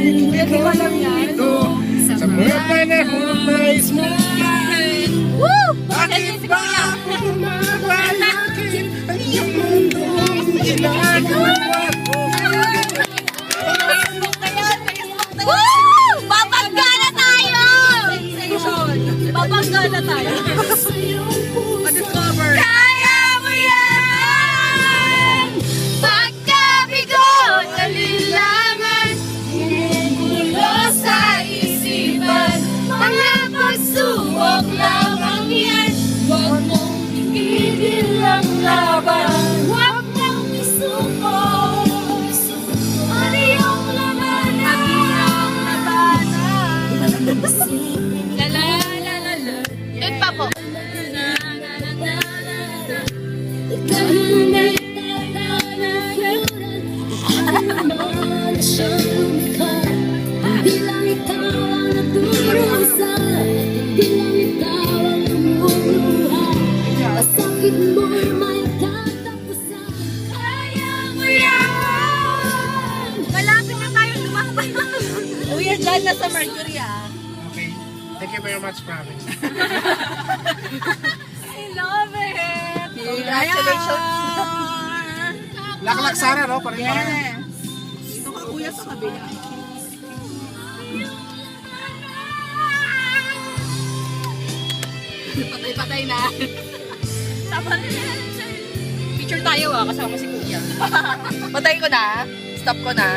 Hindi ko alam yan. Sa mga panahon na ismulahin. Woo! Bakit ba mabalakin ang iyong mundong ginagawa ko? Woo! Babangga na tayo! Babangga na tayo. Pa-discover. Kaya mo yan! Pagkabigot, alilangan, bumubulo sa isipan, mga pagsubok lamang yan. Huwag mong ipigil ang laban, huwag mong isuko. Ano yung labanan? La la la la la. Doon pa po. Malapit na tayo lumakbay. Uy, yan dyan nasa Mercury Okay. Thank you very much, promise. I love it. Congratulations. Laklak sana, no? Pareho. Yes. Ito ka kuya sa kabila. Patay-patay na. Tama na yan. Picture tayo kasama si Kuya. Patay ko na. Stop ko na.